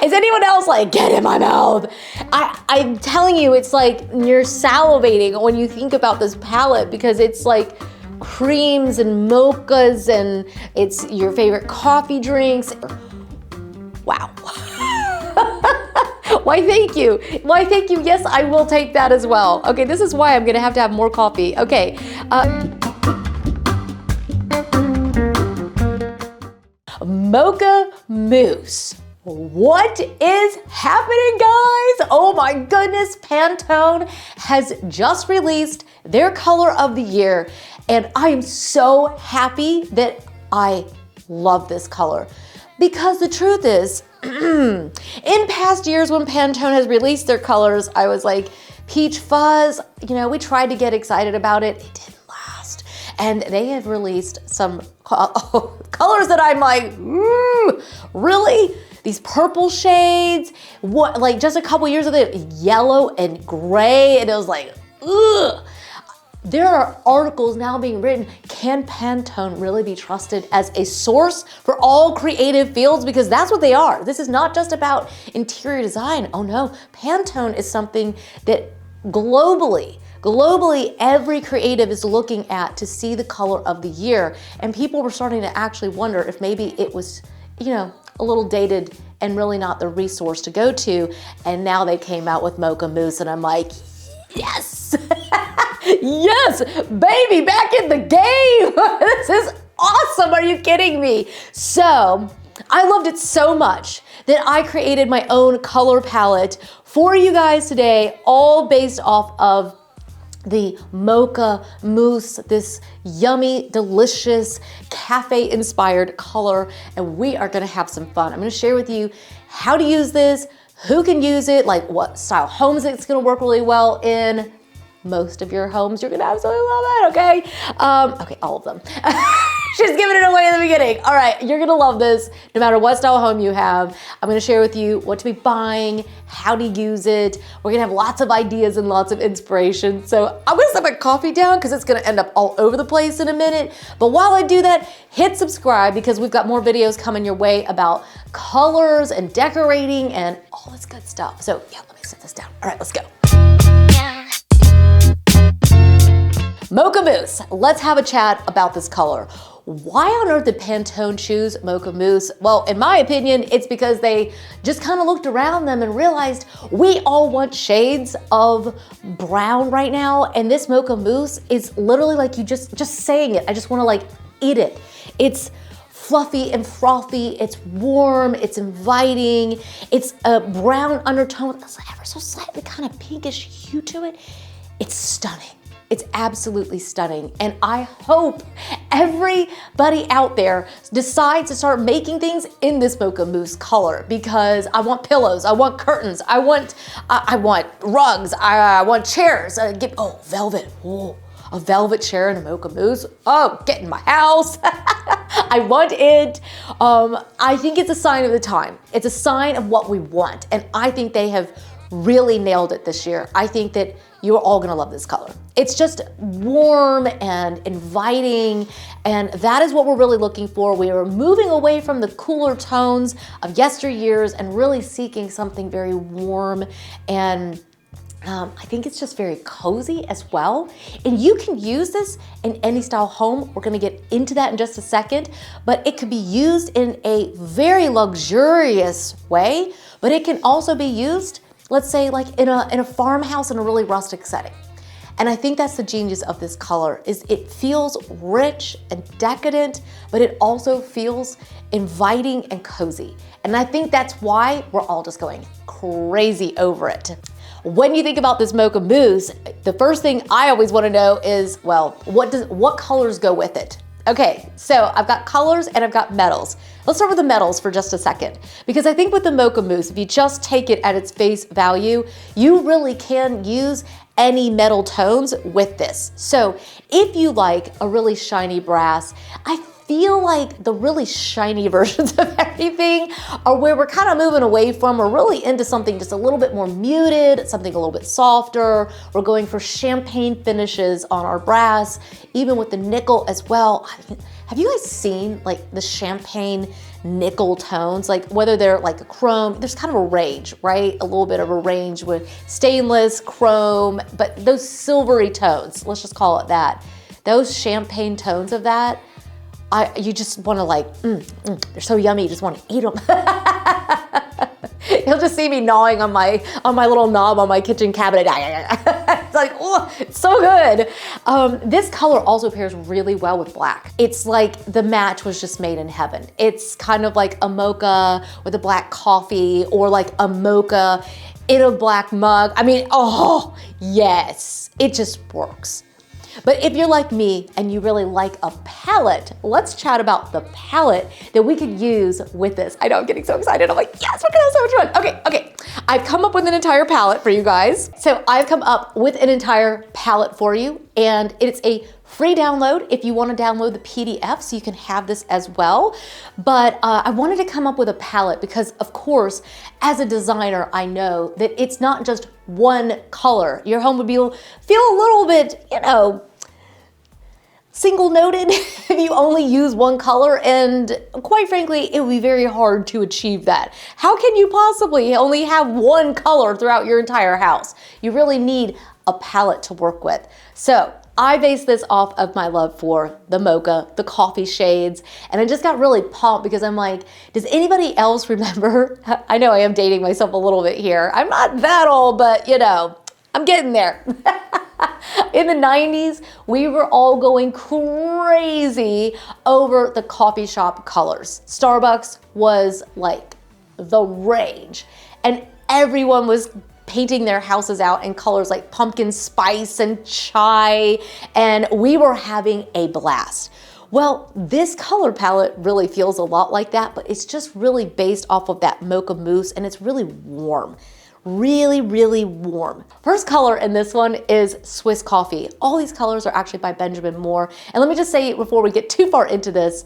Is anyone else like, get in my mouth? I'm telling you, it's like you're salivating when you think about this palette because it's like creams and mochas and it's your favorite coffee drinks. Wow. Why, thank you. Why, thank you. Yes, I will take that as well. Okay, this is why I'm gonna have to have more coffee. Okay. Mocha Mousse. What is happening, guys? Oh my goodness, Pantone has just released their color of the year, and I am so happy that I love this color. Because the truth is, in past years when Pantone has released their colors, I was like, Peach Fuzz, you know, we tried to get excited about it. It didn't last. And they have released some colors that I'm like, really? These purple shades? What, like just a couple years ago, yellow and gray, and it was like, ugh. There are articles now being written, can Pantone really be trusted as a source for all creative fields? Because that's what they are. This is not just about interior design. Oh no, Pantone is something that globally, every creative is looking at to see the color of the year. And people were starting to actually wonder if maybe it was, you know, a little dated and really not the resource to go to. And now they came out with Mocha Mousse and I'm like, yes. Yes, baby, back in the game. This is awesome. Are you kidding me? So I loved it so much that I created my own color palette for you guys today, all based off of the Mocha Mousse, this yummy, delicious, cafe-inspired color, and we are gonna have some fun. I'm gonna share with you how to use this, who can use it, like what style homes it's gonna work really well in. Most of your homes, you're gonna absolutely love it, okay? Okay, all of them. She's giving it away in the beginning. All right, you're gonna love this no matter what style home you have. I'm gonna share with you what to be buying, how to use it. We're gonna have lots of ideas and lots of inspiration. So I'm gonna set my coffee down because it's gonna end up all over the place in a minute. But while I do that, hit subscribe because we've got more videos coming your way about colors and decorating and all this good stuff. So yeah, let me set this down. All right, let's go. Mocha Mousse, let's have a chat about this color. Why on earth did Pantone choose Mocha Mousse? Well, in my opinion, it's because they just kind of looked around them and realized we all want shades of brown right now, and this Mocha Mousse is literally like you just saying it. I just want to like eat it. It's fluffy and frothy, it's warm, it's inviting, it's a brown undertone with ever so slightly kind of pinkish hue to it. It's stunning. It's absolutely stunning. And I hope everybody out there decides to start making things in this Mocha Mousse color because I want pillows, I want curtains, I want rugs, I want chairs. Velvet. Whoa. A velvet chair and a Mocha Mousse. Oh, get in my house. I want it. I think it's a sign of the time. It's a sign of what we want. And I think they have really nailed it this year. I think that you're all gonna love this color. It's just warm and inviting, and that is what we're really looking for. We are moving away from the cooler tones of yesteryears and really seeking something very warm, and I think it's just very cozy as well. And you can use this in any style home. We're gonna get into that in just a second, but it could be used in a very luxurious way, but it can also be used, let's say like in a farmhouse in a really rustic setting. And I think that's the genius of this color, is it feels rich and decadent, but it also feels inviting and cozy. And I think that's why we're all just going crazy over it. When you think about this Mocha Mousse, the first thing I always want to know is, well, what colors go with it? Okay, so I've got colors and I've got metals. Let's start with the metals for just a second, because I think with the Mocha Mousse, if you just take it at its face value, you really can use any metal tones with this. So if you like a really shiny brass, I feel like the really shiny versions of everything are where we're kind of moving away from. We're really into something just a little bit more muted, something a little bit softer. We're going for champagne finishes on our brass, even with the nickel as well. I mean, have you guys seen like the champagne nickel tones, like whether they're like a chrome, there's kind of a range, right? A little bit of a range with stainless, chrome, but those silvery tones, let's just call it that. Those champagne tones of that, you just want to like, they're so yummy, you just want to eat them. You'll just see me gnawing on my little knob on my kitchen cabinet. It's like, oh, it's so good. This color also pairs really well with black. It's like the match was just made in heaven. It's kind of like a mocha with a black coffee, or like a mocha in a black mug. I mean, oh, yes, it just works. But if you're like me and you really like a palette, let's chat about the palette that we could use with this. I know, I'm getting so excited. I'm like, yes, we're gonna have so much fun. Okay. I've come up with an entire palette for you guys. So I've come up with an entire palette for you, and it's a free download if you want to download the PDF, so you can have this as well. But I wanted to come up with a palette because, of course, as a designer, I know that it's not just one color. Your home would feel a little bit, you know, single noted if you only use one color, and quite frankly, it would be very hard to achieve that. How can you possibly only have one color throughout your entire house? You really need a palette to work with. So I based this off of my love for the mocha, the coffee shades, and I just got really pumped because I'm like, does anybody else remember? I know I am dating myself a little bit here. I'm not that old, but you know, I'm getting there. In the 90s, we were all going crazy over the coffee shop colors. Starbucks was like the rage, and everyone was painting their houses out in colors like pumpkin spice and chai, and we were having a blast. Well, this color palette really feels a lot like that, but it's just really based off of that Mocha Mousse, and it's really warm. Really, really warm. First color in this one is Swiss Coffee. All these colors are actually by Benjamin Moore. And let me just say before we get too far into this,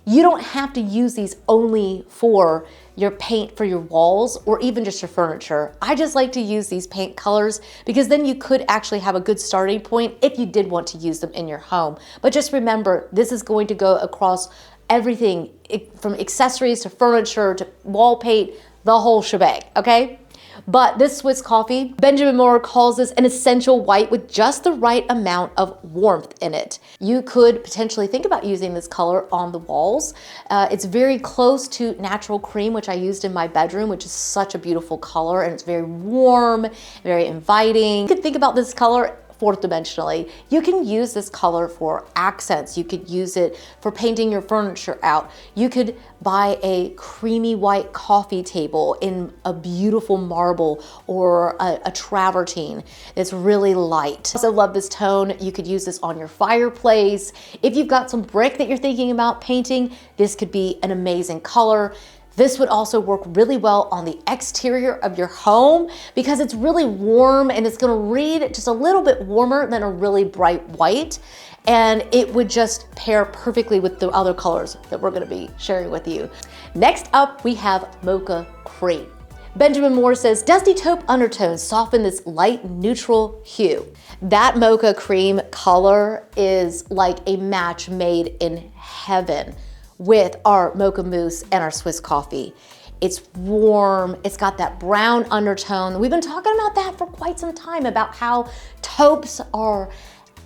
you don't have to use these only for your paint for your walls or even just your furniture. I just like to use these paint colors because then you could actually have a good starting point if you did want to use them in your home. But just remember, this is going to go across everything from accessories to furniture to wall paint, the whole shebang, okay? But this Swiss Coffee, Benjamin Moore calls this an essential white with just the right amount of warmth in it. You could potentially think about using this color on the walls. It's very close to Natural Cream, which I used in my bedroom, which is such a beautiful color, and it's very warm, very inviting. You could think about this color fourth dimensionally. You can use this color for accents. You could use it for painting your furniture out. You could buy a creamy white coffee table in a beautiful marble or a travertine that's really light. I also love this tone. You could use this on your fireplace. If you've got some brick that you're thinking about painting, this could be an amazing color. This would also work really well on the exterior of your home because it's really warm and it's gonna read just a little bit warmer than a really bright white. And it would just pair perfectly with the other colors that we're gonna be sharing with you. Next up, we have Mocha Cream. Benjamin Moore says, dusty taupe undertones soften this light neutral hue. That Mocha Cream color is like a match made in heaven with our Mocha Mousse and our Swiss Coffee. It's warm, it's got that brown undertone. We've been talking about that for quite some time, about how taupes are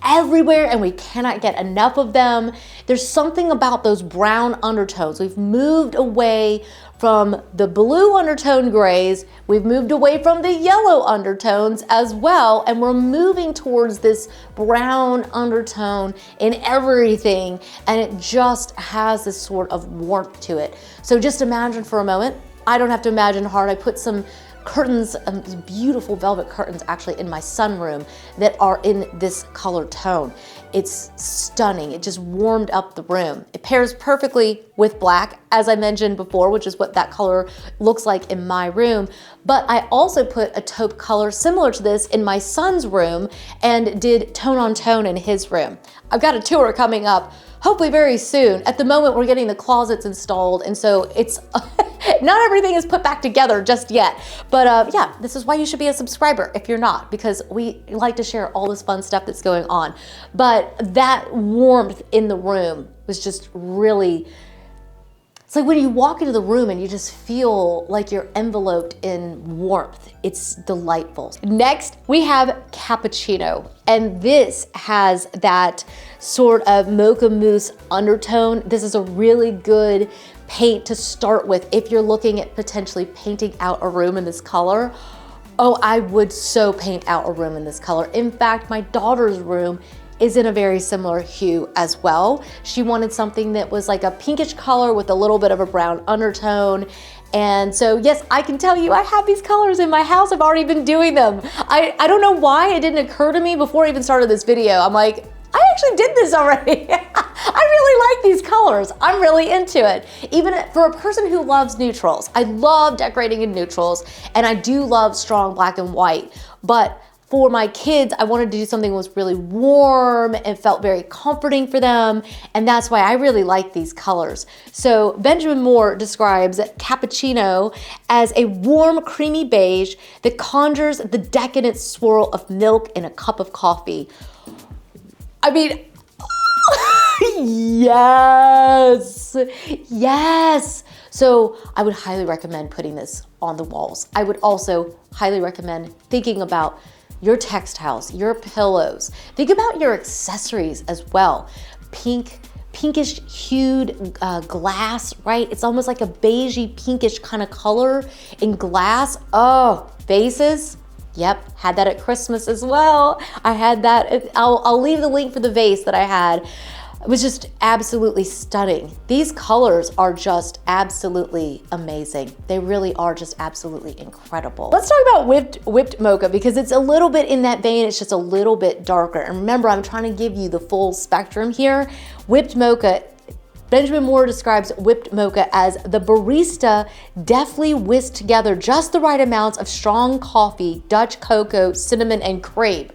everywhere and we cannot get enough of them. There's something about those brown undertones. We've moved away from the blue undertone grays, we've moved away from the yellow undertones as well, and we're moving towards this brown undertone in everything, and it just has this sort of warmth to it. So just imagine for a moment, I don't have to imagine hard, I put some curtains, beautiful velvet curtains actually in my sunroom that are in this color tone. It's stunning. It just warmed up the room. It pairs perfectly with black, as I mentioned before, which is what that color looks like in my room. But I also put a taupe color similar to this in my son's room and did tone on tone in his room. I've got a tour coming up, hopefully very soon. At the moment, we're getting the closets installed, and so it's not everything is put back together just yet. But yeah, this is why you should be a subscriber if you're not, because we like to share all this fun stuff that's going on. But that warmth in the room was just really It's like when you walk into the room and you just feel like you're enveloped in warmth. It's delightful. Next, we have cappuccino. And this has that sort of mocha mousse undertone. This is a really good paint to start with if you're looking at potentially painting out a room in this color. Oh, I would so paint out a room in this color. In fact, my daughter's room is in a very similar hue as well. She wanted something that was like a pinkish color with a little bit of a brown undertone. And so yes, I can tell you I have these colors in my house. I've already been doing them. I don't know why it didn't occur to me before I even started this video. I'm like, I actually did this already. I really like these colors. I'm really into it. Even for a person who loves neutrals, I love decorating in neutrals, and I do love strong black and white. But for my kids, I wanted to do something that was really warm and felt very comforting for them, and that's why I really like these colors. So Benjamin Moore describes cappuccino as a warm, creamy beige that conjures the decadent swirl of milk in a cup of coffee. I mean, yes, yes. So I would highly recommend putting this on the walls. I would also highly recommend thinking about your textiles, your pillows. Think about your accessories as well. Pinkish hued glass, right? It's almost like a beigey pinkish kind of color in glass. Oh, vases. Yep, had that at Christmas as well. I had that, I'll leave the link for the vase that I had. It was just absolutely stunning. These colors are just absolutely amazing. They really are just absolutely incredible. Let's talk about whipped mocha, because it's a little bit in that vein, it's just a little bit darker. And remember, I'm trying to give you the full spectrum here. Whipped mocha, Benjamin Moore describes whipped mocha as the barista deftly whisked together just the right amounts of strong coffee, Dutch cocoa, cinnamon, and cream.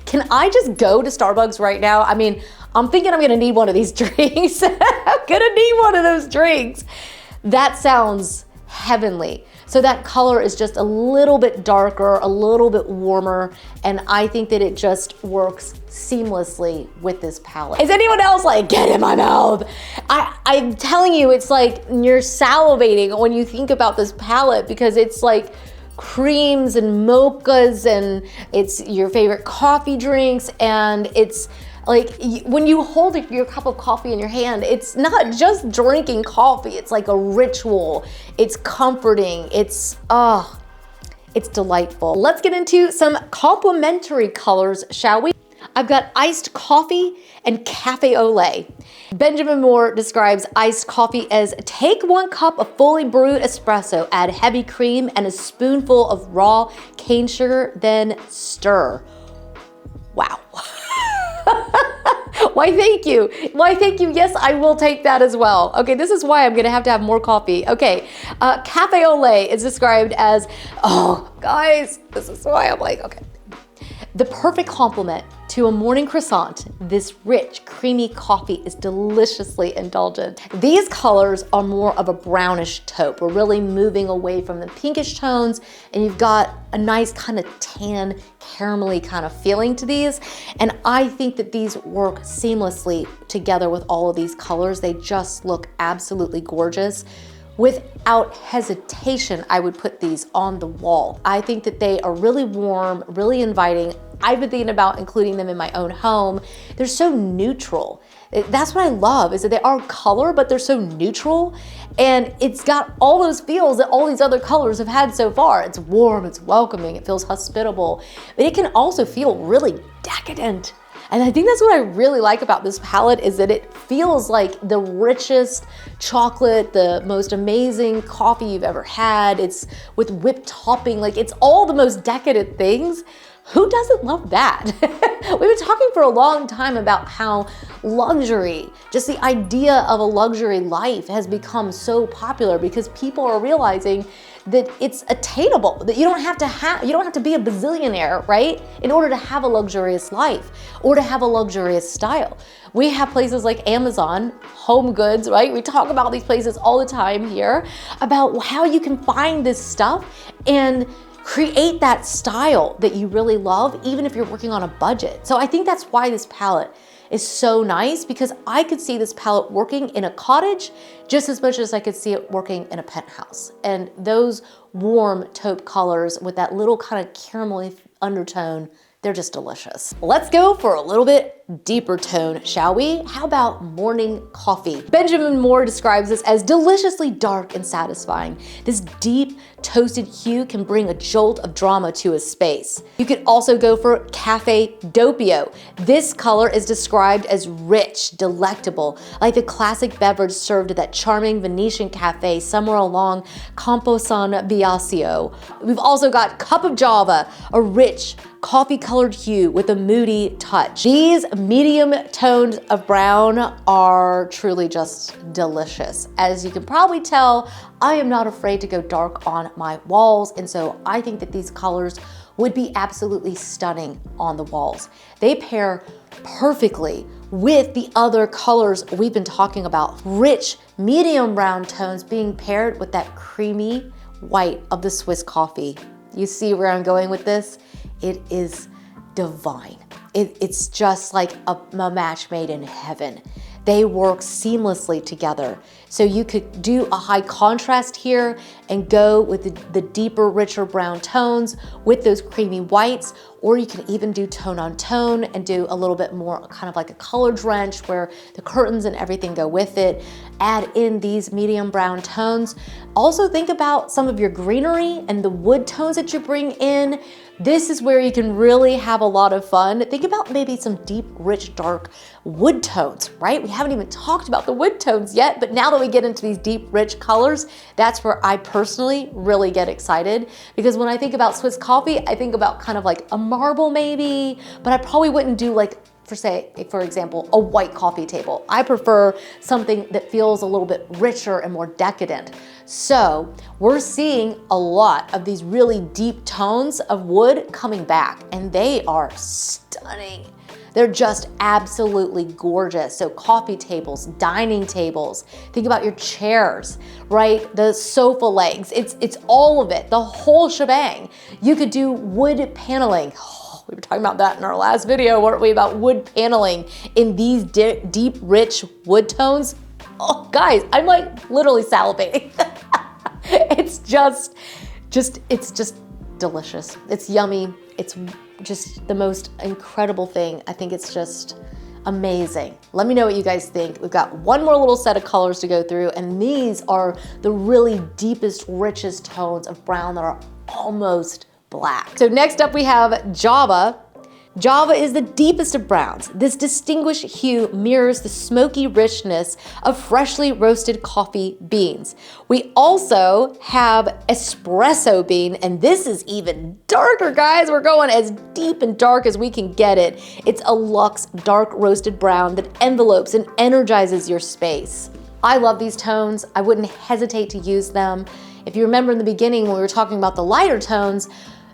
Can I just go to Starbucks right now? I mean, I'm thinking I'm gonna need one of these drinks. I'm gonna need one of those drinks. That sounds heavenly. So that color is just a little bit darker, a little bit warmer, and I think that it just works seamlessly with this palette. Is anyone else like, get in my mouth? I'm telling you, it's like you're salivating when you think about this palette, because it's like creams and mochas, and it's your favorite coffee drinks, and it's like when you hold your cup of coffee in your hand, it's not just drinking coffee, it's like a ritual. It's comforting, it's delightful. Let's get into some complementary colors, shall we? I've got iced coffee and cafe au lait. Benjamin Moore describes iced coffee as take 1 cup of fully brewed espresso, add heavy cream and a spoonful of raw cane sugar, then stir. Wow. Why, thank you. Why, thank you. Yes, I will take that as well. Okay, this is why I'm gonna have to have more coffee. Okay, cafe au lait is described as, oh, guys, this is why I'm like, okay. The perfect complement to a morning croissant, this rich, creamy coffee is deliciously indulgent. These colors are more of a brownish taupe. We're really moving away from the pinkish tones, and you've got a nice kind of tan, caramelly kind of feeling to these. And I think that these work seamlessly together with all of these colors. They just look absolutely gorgeous. Without hesitation, I would put these on the wall. I think that they are really warm, really inviting. I've been thinking about including them in my own home. They're so neutral. That's what I love, is that they are color, but they're so neutral. And it's got all those feels that all these other colors have had so far. It's warm, it's welcoming, it feels hospitable, but it can also feel really decadent. And I think that's what I really like about this palette, is that it feels like the richest chocolate, the most amazing coffee you've ever had. It's with whipped topping, like it's all the most decadent things. Who doesn't love that? We've been talking for a long time about how luxury, just the idea of a luxury life, has become so popular because people are realizing that it's attainable, that you don't have to be a bazillionaire, right, in order to have a luxurious life or to have a luxurious style. We have places like Amazon, Home Goods, right? We talk about these places all the time here about how you can find this stuff and create that style that you really love, even if you're working on a budget. So I think that's why this palette is so nice because I could see this palette working in a cottage just as much as I could see it working in a penthouse. And those warm taupe colors with that little kind of caramelly undertone, they're just delicious. Let's go for a little bit deeper tone, shall we? How about morning coffee? Benjamin Moore describes this as deliciously dark and satisfying. This deep toasted hue can bring a jolt of drama to a space. You could also go for Cafe Doppio. This color is described as rich, delectable, like the classic beverage served at that charming Venetian cafe somewhere along Campo San Biasio. We've also got Cup of Java, a rich, coffee-colored hue with a moody touch. These medium tones of brown are truly just delicious. As you can probably tell, I am not afraid to go dark on my walls, and so I think that these colors would be absolutely stunning on the walls. They pair perfectly with the other colors we've been talking about. Rich, medium brown tones being paired with that creamy white of the Swiss coffee. You see where I'm going with this? It is divine. It's just like a match made in heaven. They work seamlessly together. So you could do a high contrast here and go with the deeper, richer brown tones with those creamy whites, or you can even do tone on tone and do a little bit more kind of like a color drench where the curtains and everything go with it. Add in these medium brown tones. Also think about some of your greenery and the wood tones that you bring in. This is where you can really have a lot of fun. Think about maybe some deep, rich, dark wood tones, right? We haven't even talked about the wood tones yet, but now that we get into these deep, rich colors, that's where I personally really get excited. Because when I think about Swiss coffee, I think about kind of like a marble maybe, but I probably wouldn't do like, for example, a white coffee table. I prefer something that feels a little bit richer and more decadent. So we're seeing a lot of these really deep tones of wood coming back, and they are stunning. They're just absolutely gorgeous. So coffee tables, dining tables, think about your chairs, right? The sofa legs, it's all of it, the whole shebang. You could do wood paneling. We were talking about that in our last video, weren't we, about wood paneling in these deep, rich wood tones. Oh, guys, I'm like literally salivating. It's just delicious. It's yummy. It's just the most incredible thing. I think it's just amazing. Let me know what you guys think. We've got one more little set of colors to go through, and these are the really deepest, richest tones of brown that are almost black. So next up we have Java. Java is the deepest of browns. This distinguished hue mirrors the smoky richness of freshly roasted coffee beans. We also have espresso bean, and this is even darker, guys. We're going as deep and dark as we can get it. It's a luxe dark roasted brown that envelopes and energizes your space. I love these tones. I wouldn't hesitate to use them. If you remember in the beginning when we were talking about the lighter tones,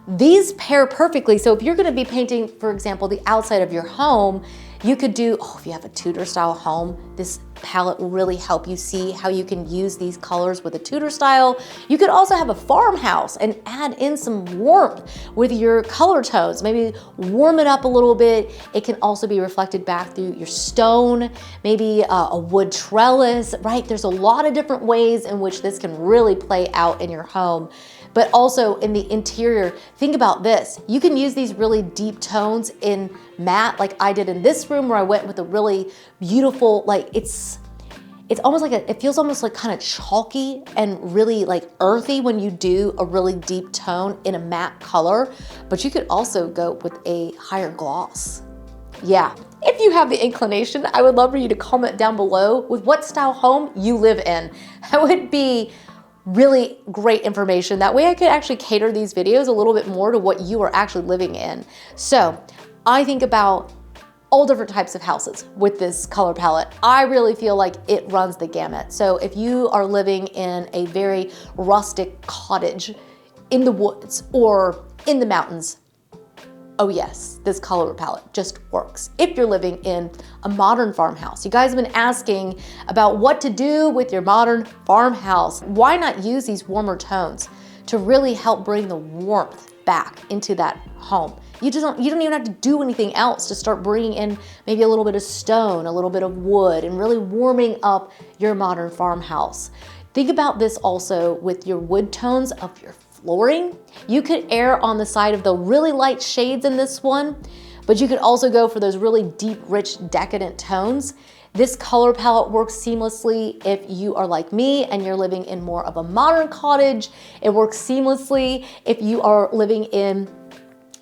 these pair perfectly. So if you're gonna be painting, for example, the outside of your home, you could do, if you have a Tudor style home, this palette will really help you see how you can use these colors with a Tudor style. You could also have a farmhouse and add in some warmth with your color tones. Maybe warm it up a little bit. It can also be reflected back through your stone, maybe a wood trellis, right? There's a lot of different ways in which this can really play out in your home. But also in the interior, think about this. You can use these really deep tones in matte, like I did in this room where I went with a really beautiful, like it's almost like it feels almost like kind of chalky and really like earthy when you do a really deep tone in a matte color, but you could also go with a higher gloss. Yeah, if you have the inclination, I would love for you to comment down below with what style home you live in. That would be really great information. That way I could actually cater these videos a little bit more to what you are actually living in. So I think about all different types of houses with this color palette. I really feel like it runs the gamut. So if you are living in a very rustic cottage in the woods or in the mountains, oh yes, this color palette just works. If you're living in a modern farmhouse, you guys have been asking about what to do with your modern farmhouse. Why not use these warmer tones? to really help bring the warmth back into that home. You don't even have to do anything else to start bringing in maybe a little bit of stone, a little bit of wood, and really warming up your modern farmhouse. Think about this also with your wood tones of your flooring. You could err on the side of the really light shades in this one, but you could also go for those really deep, rich, decadent tones. This color palette works seamlessly if you are like me and you're living in more of a modern cottage. It works seamlessly if you are living in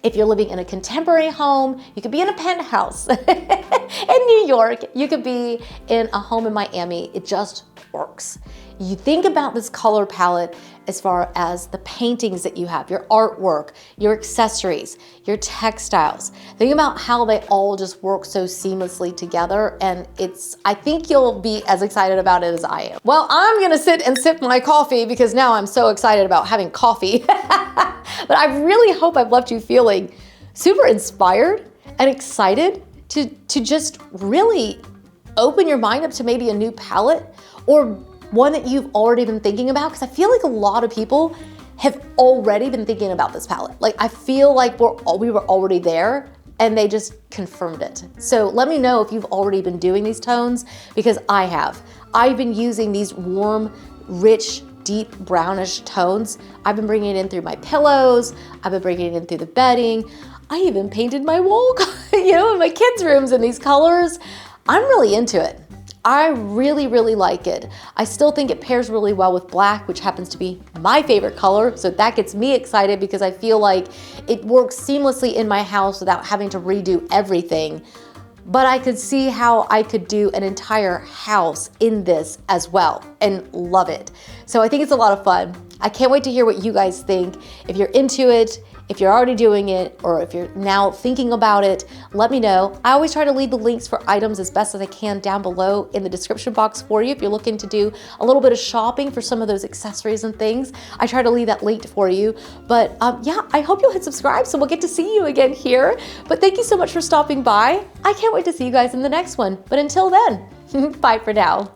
a contemporary home. You could be in a penthouse in New York. You could be in a home in Miami. It just works. You think about this color palette as far as the paintings that you have, your artwork, your accessories, your textiles. Think about how they all just work so seamlessly together, and I think you'll be as excited about it as I am. Well, I'm gonna sit and sip my coffee because now I'm so excited about having coffee. But I really hope I've left you feeling super inspired and excited to just really open your mind up to maybe a new palette or one that you've already been thinking about, because I feel like a lot of people have already been thinking about this palette. Like, I feel like we were already there and they just confirmed it. So let me know if you've already been doing these tones, because I have. I've been using these warm, rich, deep brownish tones. I've been bringing it in through my pillows. I've been bringing it in through the bedding. I even painted my wall, in my kids' rooms in these colors. I'm really into it. I really, really like it. I still think it pairs really well with black, which happens to be my favorite color. So that gets me excited because I feel like it works seamlessly in my house without having to redo everything. But I could see how I could do an entire house in this as well and love it. So I think it's a lot of fun. I can't wait to hear what you guys think. If you're into it, if you're already doing it, or if you're now thinking about it, let me know. I always try to leave the links for items as best as I can down below in the description box for you if you're looking to do a little bit of shopping for some of those accessories and things. I try to leave that linked for you. But yeah, I hope you'll hit subscribe so we'll get to see you again here. But thank you so much for stopping by. I can't wait to see you guys in the next one. But until then, bye for now.